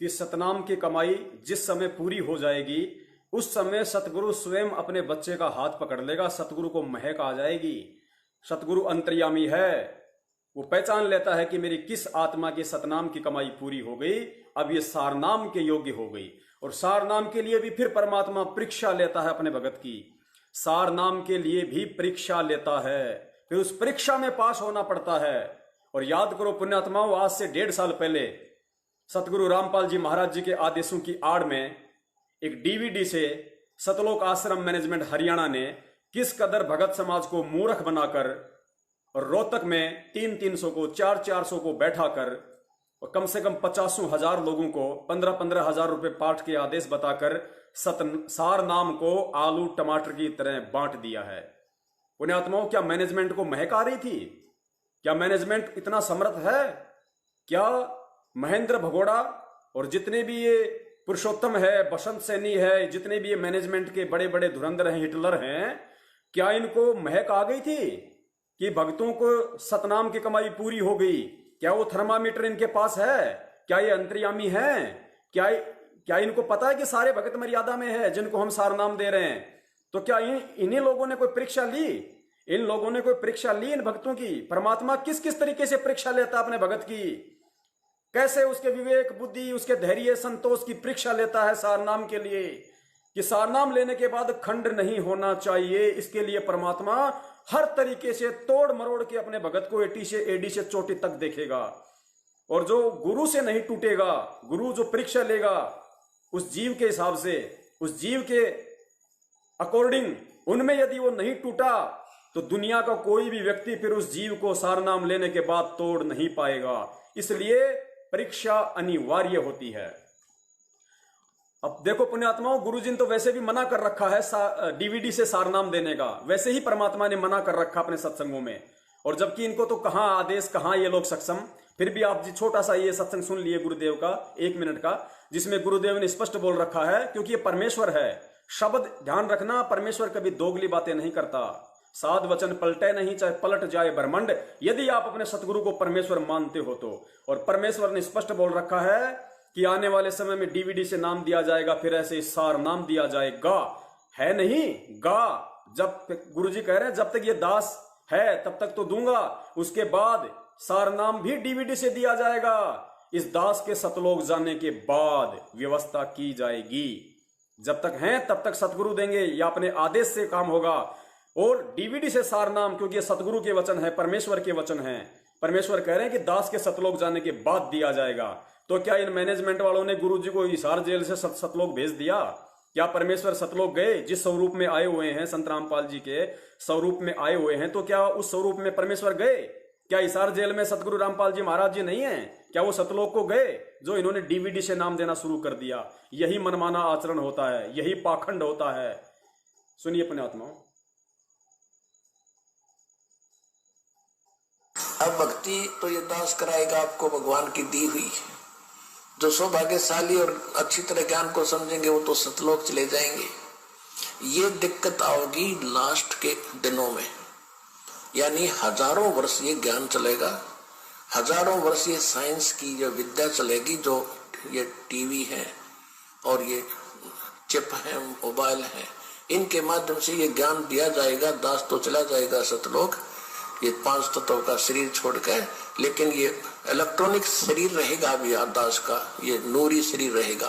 कि सतनाम की कमाई जिस समय पूरी हो जाएगी उस समय सतगुरु स्वयं अपने बच्चे का हाथ पकड़ लेगा, सतगुरु को महक आ जाएगी। सतगुरु अंतर्यामी है, वो पहचान लेता है कि मेरी किस आत्मा की सतनाम की कमाई पूरी हो गई, अब ये सारनाम के योग्य हो गई। और सारनाम के लिए भी फिर परमात्मा परीक्षा लेता है अपने भगत की, सारनाम के लिए भी परीक्षा लेता है, फिर उस परीक्षा में पास होना पड़ता है। और याद करो पुण्यात्माओं, आज से 1.5 साल पहले सतगुरु रामपाल जी महाराज जी के आदेशों की आड़ में एक डीवीडी से सतलोक आश्रम मैनेजमेंट हरियाणा ने किस कदर भगत समाज को मूर्ख बनाकर और रोहतक में 300 को 400 को बैठाकर और कम से कम 50,000 लोगों को 15 हजार रुपए पाठ के आदेश बताकर सार नाम को आलू टमाटर की तरह बांट दिया है। पुण्यात्माओं, क्या मैनेजमेंट को महक आ रही थी? क्या मैनेजमेंट इतना समर्थ है? क्या महेंद्र भगोड़ा और जितने भी ये पुरुषोत्तम है, बसंत सैनी है, जितने भी ये मैनेजमेंट के बड़े बड़े धुरंधर हैं, हिटलर हैं, क्या इनको महक आ गई थी कि भक्तों को सतनाम की कमाई पूरी हो गई? क्या वो थर्मामीटर इनके पास है? क्या ये अंतर्यामी हैं? क्या इनको पता है कि सारे भगत मर्यादा में है जिनको हम सारनाम दे रहे हैं? तो क्या इन्हीं लोगों ने कोई परीक्षा ली? इन लोगों ने कोई परीक्षा ली इन भक्तों की? परमात्मा किस किस तरीके से परीक्षा लेता अपने भगत की, कैसे उसके विवेक बुद्धि, उसके धैर्य संतोष की परीक्षा लेता है सारनाम के लिए, कि सारनाम लेने के बाद खंड नहीं होना चाहिए। इसके लिए परमात्मा हर तरीके से तोड़ मरोड़ के अपने भगत को एडी से चोटी तक देखेगा। और जो गुरु से नहीं टूटेगा, गुरु जो परीक्षा लेगा उस जीव के हिसाब से, उस जीव के अकॉर्डिंग, उनमें यदि वो नहीं टूटा तो दुनिया का कोई भी व्यक्ति फिर उस जीव को सारनाम लेने के बाद तोड़ नहीं पाएगा। इसलिए परीक्षा अनिवार्य होती है। अब देखो पुण्यात्माओं, गुरुजी ने तो वैसे भी मना कर रखा है डीवीडी से सारनाम देने का, वैसे ही परमात्मा ने मना कर रखा अपने सत्संगों में। और जबकि इनको तो कहां आदेश, कहां ये लोग सक्षम। फिर भी आप जी छोटा सा ये सत्संग सुन लिए गुरुदेव का 1 मिनट का, जिसमें गुरुदेव ने स्पष्ट बोल रखा है, क्योंकि ये परमेश्वर है। शब्द ध्यान रखना, परमेश्वर कभी दोगली बातें नहीं करता। साध वचन पलटे नहीं, चाहे पलट जाए ब्रह्मांड, यदि आप अपने सतगुरु को परमेश्वर मानते हो तो। और परमेश्वर ने स्पष्ट बोल रखा है कि आने वाले समय में डीवीडी से नाम दिया जाएगा, फिर ऐसे सार नाम दिया जाएगा, है नहीं गा। जब गुरुजी कह रहे हैं जब तक ये दास है तब तक तो दूंगा, उसके बाद सार नाम भी डीवीडी से दिया जाएगा। इस दास के सतलोक जाने के बाद व्यवस्था की जाएगी। जब तक हैं तब तक सतगुरु देंगे या अपने आदेश से काम होगा। और डीवीडी से सारनाम, क्योंकि ये सतगुरु के वचन है, परमेश्वर के वचन है। परमेश्वर कह रहे हैं कि दास के सतलोक जाने के बाद दिया जाएगा। तो क्या इन मैनेजमेंट वालों ने गुरुजी को हिसार जेल से सतलोक भेज दिया? क्या परमेश्वर सतलोक गए? जिस स्वरूप में आए हुए हैं, संत रामपाल जी के स्वरूप में आए हुए हैं, तो क्या उस स्वरूप में परमेश्वर गए? क्या हिसार जेल में सतगुरु रामपाल जी महाराज जी नहीं है? क्या वो सतलोक को गए जो इन्होंने डीवीडी से नाम देना शुरू कर दिया? यही मनमाना आचरण होता है, यही पाखंड होता है। सुनिए पुण्यात्माओं। अब भक्ति तो ये दास कराएगा आपको, भगवान की दी हुई। जो सौभाग्यशाली और अच्छी तरह ज्ञान को समझेंगे वो तो सतलोक चले जाएंगे। ये दिक्कत आओगी लास्ट के दिनों में, यानी हजारों वर्ष ये ज्ञान चलेगा, हजारों वर्ष ये साइंस की जो विद्या चलेगी, जो ये टीवी है और ये चिप है, मोबाइल है, इनके माध्यम से ये ज्ञान दिया जाएगा। दास तो चला जाएगा सतलोक, ये 5 तत्वों का शरीर छोड़कर, लेकिन ये इलेक्ट्रॉनिक शरीर रहेगा भी दास का, ये नूरी शरीर रहेगा।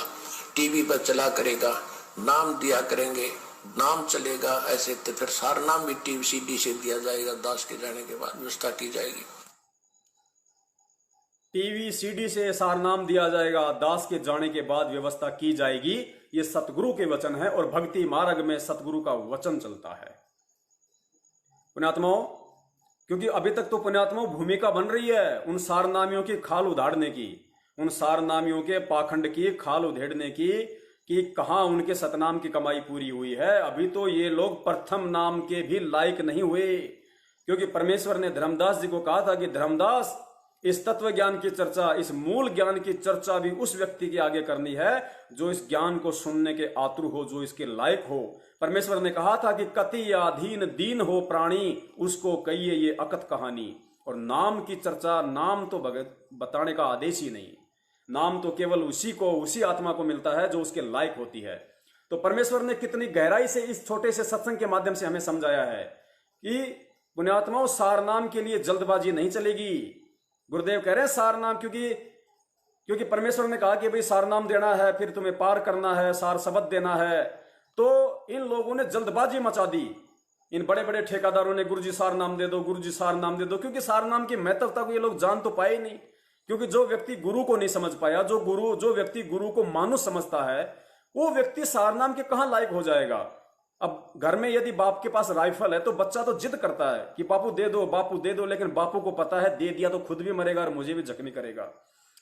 टीवी पर चला करेगा, नाम दिया करेंगे, नाम चलेगा। ऐसे तो फिर सार नाम भी टीवी सीडी से दिया जाएगा। दास के जाने के बाद व्यवस्था की जाएगी। टीवी सीडी से सार नाम दिया जाएगा, दास के जाने के बाद व्यवस्था की जाएगी। ये सतगुरु के वचन है और भक्ति मार्ग में सतगुरु का वचन चलता है। पुण्यात्माओं, क्योंकि अभी तक तो पुण्यात्माओं भूमिका बन रही है उन सारनामियों की खाल उधाड़ने की, उन सारनामियों के पाखंड की खाल उधेड़ने की, कि कहां उनके सतनाम की कमाई पूरी हुई है। अभी तो ये लोग प्रथम नाम के भी लायक नहीं हुए, क्योंकि परमेश्वर ने धर्मदास जी को कहा था कि धर्मदास, इस तत्व ज्ञान की चर्चा, इस मूल ज्ञान की चर्चा भी उस व्यक्ति के आगे करनी है जो इस ज्ञान को सुनने के आतुर हो, जो इसके लायक हो। परमेश्वर ने कहा था कि कति अधीन दीन हो प्राणी, उसको कहिए ये अकथ कहानी। और नाम की चर्चा, नाम तो भगत बताने का आदेश ही नहीं। नाम तो केवल उसी आत्मा को मिलता है जो उसके लायक होती है। तो परमेश्वर ने कितनी गहराई से इस छोटे से सत्संग के माध्यम से हमें समझाया है कि पुण्यात्माओं, सार नाम के लिए जल्दबाजी नहीं चलेगी। गुरुदेव कह रहे हैं सार नाम, क्योंकि परमेश्वर ने कहा कि भाई सार नाम देना है, फिर तुम्हें पार करना है, सार शब्द देना है। तो इन लोगों ने जल्दबाजी मचा दी। इन बड़े बड़े ठेकेदारों ने गुरुजी सार नाम दे दो, गुरुजी सार नाम दे दो, क्योंकि सार नाम की महत्वता को ये लोग जान तो पाए नहीं। क्योंकि जो व्यक्ति गुरु को नहीं समझ पाया, जो व्यक्ति गुरु को मानुष समझता है, वो व्यक्ति सार नाम के कहां लायक हो जाएगा। अब घर में यदि बाप के पास राइफल है तो बच्चा तो जिद करता है कि बापू दे दो, बापू दे दो, लेकिन बापू को पता है दे दिया तो खुद भी मरेगा और मुझे भी जख्मी करेगा।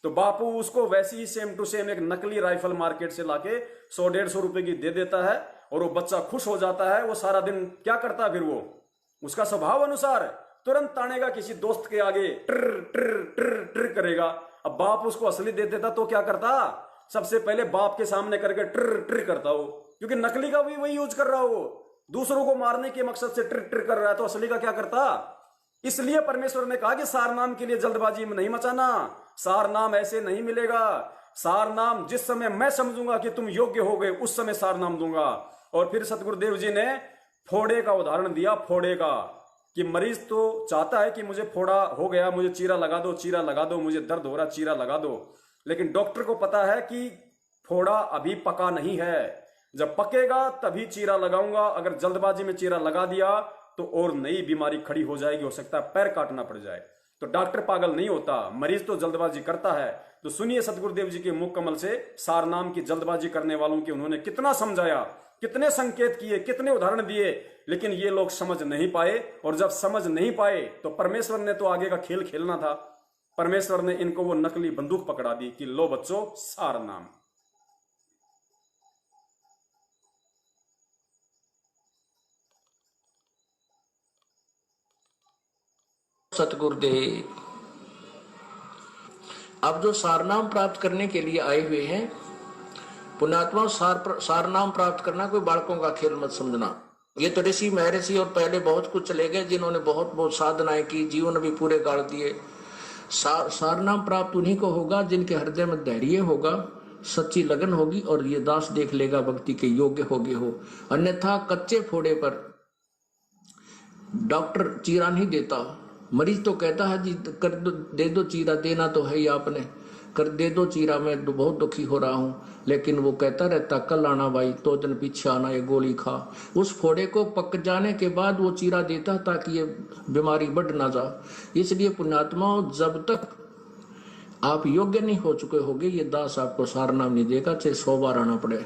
तो बापू उसको वैसे ही सेम टू सेम एक नकली राइफल मार्केट से लाके 100-150 रुपए की दे देता है और वो बच्चा खुश हो जाता है। वो सारा दिन क्या करता है, फिर वो उसका स्वभाव अनुसार तुरंत तानेगा किसी दोस्त के आगे, ट्र ट्र ट्र ट्र करेगा। अब बाप उसको असली दे देता तो क्या करता, सबसे पहले बाप के सामने करके ट्र ट्र करता हो, क्योंकि नकली का भी वही यूज कर रहा हो, दूसरों को मारने के मकसद से ट्र ट्र कर रहा है, तो असली का क्या करता। इसलिए परमेश्वर ने कहा कि सार नाम के लिए जल्दबाजी में नहीं मचाना, सार नाम ऐसे नहीं मिलेगा। सार नाम जिस समय मैं समझूंगा कि तुम योग्य हो गए, उस समय सार नाम दूंगा। और फिर सतगुरुदेव जी ने फोड़े का उदाहरण दिया, फोड़े का, कि मरीज तो चाहता है कि मुझे फोड़ा हो गया, मुझे चीरा लगा दो, चीरा लगा दो, मुझे दर्द हो रहा, चीरा लगा दो। लेकिन डॉक्टर को पता है कि फोड़ा अभी पका नहीं है, जब पकेगा तभी चीरा लगाऊंगा। अगर जल्दबाजी में चीरा लगा दिया तो और नई बीमारी खड़ी हो जाएगी, हो सकता है पैर काटना पड़ जाए। तो डॉक्टर पागल नहीं होता, मरीज तो जल्दबाजी करता है। तो सुनिए सतगुरुदेव जी के मुख कमल से सार नाम की जल्दबाजी करने वालों की उन्होंने कितना समझाया, कितने संकेत किए, कितने उदाहरण दिए, लेकिन ये लोग समझ नहीं पाए। और जब समझ नहीं पाए तो परमेश्वर ने तो आगे का खेल खेलना था। परमेश्वर ने इनको वो नकली बंदूक पकड़ा दी कि लो बच्चों, सार नाम। सतगुरुदेव अब जो सारनाम प्राप्त करने के लिए आए हुए हैं, पुण्यात्मा, सारनाम प्राप्त करना कोई बालकों का खेल मत समझना। ये तो ऋषि महर्षि और पहले बहुत कुछ चले गए, जिन्होंने बहुत बहुत साधनाएं की, जीवन भी पूरे गाड़ दिए। सारनाम प्राप्त उन्हीं को होगा जिनके हृदय में धैर्य होगा, सच्ची लगन होगी और ये दास देख लेगा भक्ति के योग्य होगे हो। अन्यथा कच्चे फोड़े पर डॉक्टर चीरा नहीं देता। मरीज तो कहता है जी कर दे दो चीरा, देना तो है ही आपने, कर दे दो चीरा, मैं तो बहुत दुखी हो रहा हूं। लेकिन वो कहता रहता कल आना भाई, 2 दिन पीछे आना, ये गोली खा। उस फोड़े को पक जाने के बाद वो चीरा देता ताकि ये बीमारी बढ़ ना जाए। इसलिए पुण्यात्माओं, जब तक आप योग्य नहीं हो चुके होगे, ये दास आपको सार नाम नहीं देगा, चाहे 100 बार आना पड़े।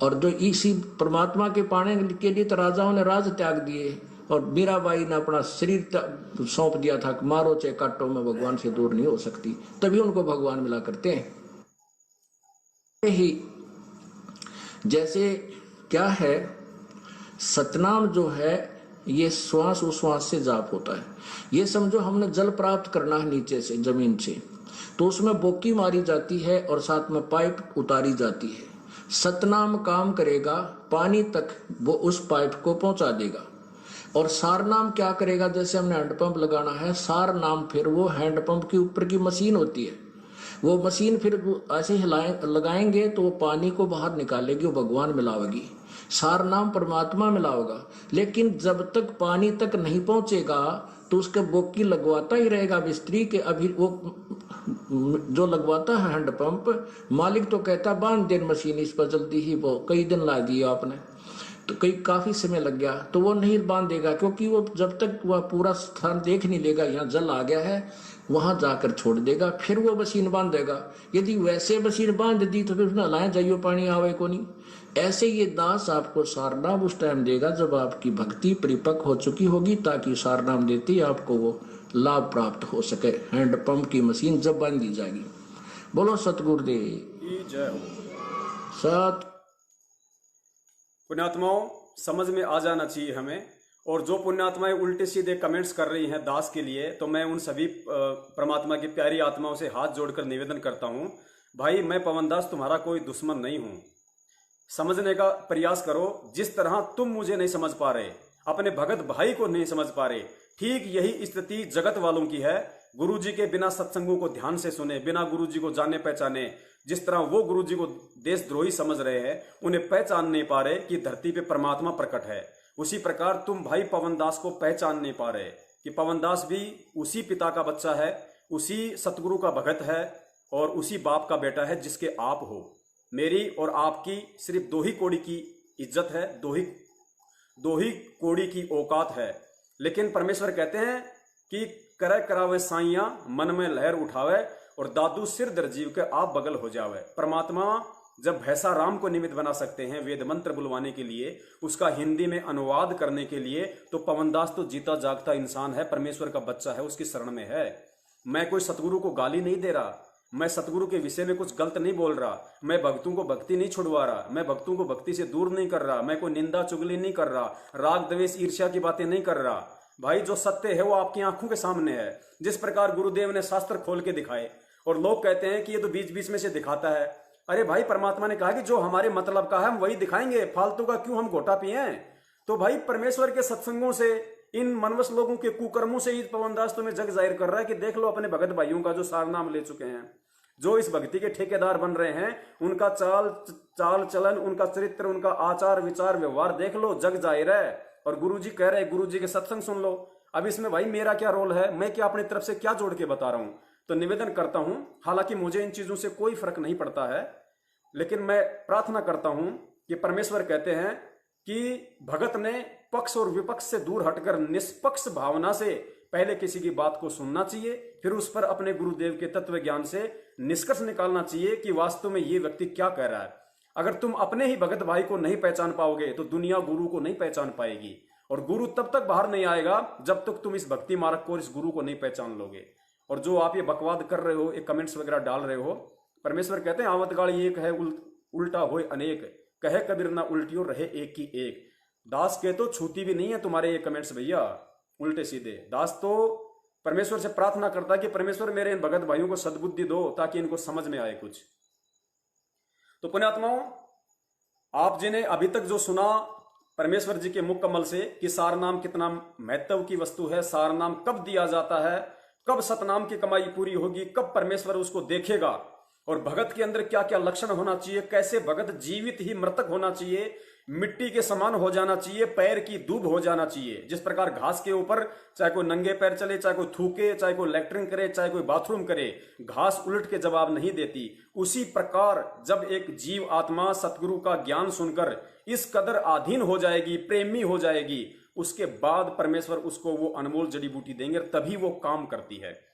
और जो इसी परमात्मा के पाने के लिए तो राजाओं ने राज त्याग दिए, और मीराबाई ने अपना शरीर सौंप दिया था कि मारो चाहे काटो, मैं भगवान से दूर नहीं हो सकती, तभी उनको भगवान मिला करते हैं। ही जैसे क्या है, सतनाम जो है ये श्वास उश्वास से जाप होता है। ये समझो हमने जल प्राप्त करना है नीचे से, जमीन से, तो उसमें बोकी मारी जाती है और साथ में पाइप उतारी जाती है। सतनाम काम करेगा, पानी तक वो उस पाइप को पहुंचा देगा। और सार नाम क्या करेगा, जैसे हमने हैंडपंप लगाना है, सार नाम फिर वो हैंडपंप के ऊपर की मशीन होती है, वो मशीन फिर ऐसे लगाएंगे तो वो पानी को बाहर निकालेगी, वो भगवान मिलावेगी। सार नाम परमात्मा मिलाओगा। लेकिन जब तक पानी तक नहीं पहुंचेगा तो उसके बोकी लगवाता ही रहेगा मिस्त्री के। अभी वो जो लगवाता है हैंडपंप, मालिक तो कहता बांध देन मशीन इस पर जल्दी ही, वो कई दिन ला दिया आपने, तो काफी समय लग गया, तो वो नहीं बांधेगा, क्योंकि वो जब तक वह पूरा स्थान देख नहीं लेगा यहाँ जल आ गया है, वहां जाकर छोड़ देगा, फिर वो मशीन बांधेगा। यदि वैसे मशीन बांध दी तो फिर नलाए जाइयो पानी आवे को नहीं। ऐसे ये दास आपको सारनाम उस टाइम देगा जब आपकी भक्ति परिपक्व हो चुकी होगी, ताकि सारनाम देते ही आपको वो लाभ प्राप्त हो सके। हैंडपंप की मशीन जब बांधी जाएगी। बोलो सतगुरुदेव जय हो। सत पुण्यात्माओं, समझ में आ जाना चाहिए हमें। और जो पुण्यात्माएं उल्टे सीधे कमेंट्स कर रही हैं दास के लिए, तो मैं उन सभी परमात्मा की प्यारी आत्माओं से हाथ जोड़कर निवेदन करता हूं, भाई मैं पवन दास तुम्हारा कोई दुश्मन नहीं हूं। समझने का प्रयास करो। जिस तरह तुम मुझे नहीं समझ पा रहे, अपने भगत भाई को नहीं समझ पा रहे, ठीक यही स्थिति जगत वालों की है। गुरुजी के बिना सत्संगों को ध्यान से सुने, बिना गुरुजी को जाने पहचाने, जिस तरह वो गुरुजी को देशद्रोही समझ रहे हैं, उन्हें पहचान नहीं पा रहे कि धरती पे परमात्मा प्रकट है, उसी प्रकार तुम भाई पवन दास को पहचान नहीं पा रहे कि पवन दास भी उसी पिता का बच्चा है, उसी सतगुरु का भगत है और उसी बाप का बेटा है जिसके आप हो। मेरी और आपकी सिर्फ दो ही कोड़ी की इज्जत है, दो ही कोड़ी की औकात है। लेकिन परमेश्वर कहते हैं कि करे करावे साइया मन में लहर उठावे और दादू सिर दर्जीव के आप बगल हो जावे। परमात्मा जब भैसा राम को निमित्त बना सकते हैं वेद मंत्र बुलवाने के लिए, उसका हिंदी में अनुवाद करने के लिए, तो पवनदास तो जीता जागता इंसान है, परमेश्वर का बच्चा है, उसकी शरण में है। मैं कोई सतगुरु को गाली नहीं दे रहा, मैं सतगुरु के विषय में कुछ गलत नहीं बोल रहा, मैं भक्तों को भक्ति नहीं छुड़वा रहा, मैं भक्तों को भक्ति से दूर नहीं कर रहा, मैं कोई निंदा चुगली नहीं कर रहा, राग द्वेष ईर्ष्या की बातें नहीं कर रहा। भाई जो सत्य है वो आपकी आंखों के सामने है। जिस प्रकार गुरुदेव ने शास्त्र खोल के दिखाए और लोग कहते हैं कि ये तो बीच बीच में से दिखाता है। अरे भाई परमात्मा ने कहा कि जो हमारे मतलब का है हम वही दिखाएंगे, फालतू का क्यों हम घोटा पिए। तो भाई परमेश्वर के सत्संगों से, इन मनवस लोगों के कुकर्मों से ही पवनदास तुम्हें जग जाहिर कर रहा है कि देख लो अपने भगत भाइयों का जो सार नाम ले चुके हैं, जो इस भक्ति के ठेकेदार बन रहे हैं, उनका चाल चलन, उनका चरित्र, उनका आचार विचार व्यवहार देख लो, जग जाहिर है। और गुरुजी कह रहे हैं गुरुजी के सत्संग सुन लो। अब इसमें भाई मेरा क्या रोल है, मैं क्या अपनी तरफ से क्या जोड़ के बता रहा हूं। तो निवेदन करता हूं, हालांकि मुझे इन चीजों से कोई फर्क नहीं पड़ता है, लेकिन मैं प्रार्थना करता हूं कि परमेश्वर कहते हैं कि भगत ने पक्ष और विपक्ष से दूर हटकर निष्पक्ष भावना से पहले किसी की बात को सुनना चाहिए, फिर उस पर अपने गुरुदेव के तत्व ज्ञान से निष्कर्ष निकालना चाहिए कि वास्तव में ये व्यक्ति क्या कह रहा है। अगर तुम अपने ही भगत भाई को नहीं पहचान पाओगे तो दुनिया गुरु को नहीं पहचान पाएगी, और गुरु तब तक बाहर नहीं आएगा जब तक तुम इस भक्ति मार्ग को, इस गुरु को नहीं पहचान लोगे। और जो आप ये बकवाद कर रहे हो, ये कमेंट्स वगैरह डाल रहे हो, परमेश्वर कहते हैं आवत गाड़ी एक है उल्टा होए अनेक, कहे कबीर ना उल्टियो रहे एक की एक। दास के तो छूती भी नहीं है तुम्हारे ये कमेंट्स भैया, उल्टे सीधे। दास तो परमेश्वर से प्रार्थना करता है कि परमेश्वर मेरे इन भगत भाइयों को सद्बुद्धि दो ताकि इनको समझ में आए कुछ। तो पुण्यात्माओं, आप जिन्हें अभी तक जो सुना परमेश्वर जी के मुख कमल से कि सार नाम कितना महत्व की वस्तु है, सार नाम कब दिया जाता है, कब सतनाम की कमाई पूरी होगी, कब परमेश्वर उसको देखेगा, और भगत के अंदर क्या क्या लक्षण होना चाहिए, कैसे भगत जीवित ही मृतक होना चाहिए, मिट्टी के समान हो जाना चाहिए, पैर की दूब हो जाना चाहिए। जिस प्रकार घास के ऊपर चाहे कोई नंगे पैर चले, चाहे कोई थूके, चाहे कोई लैट्रिन करे, चाहे कोई बाथरूम करे, घास उलट के जवाब नहीं देती, उसी प्रकार जब एक जीव आत्मा सतगुरु का ज्ञान सुनकर इस कदर अधीन हो जाएगी, प्रेमी हो जाएगी, उसके बाद परमेश्वर उसको वो अनमोल जड़ी बूटी देंगे, तभी वो काम करती है।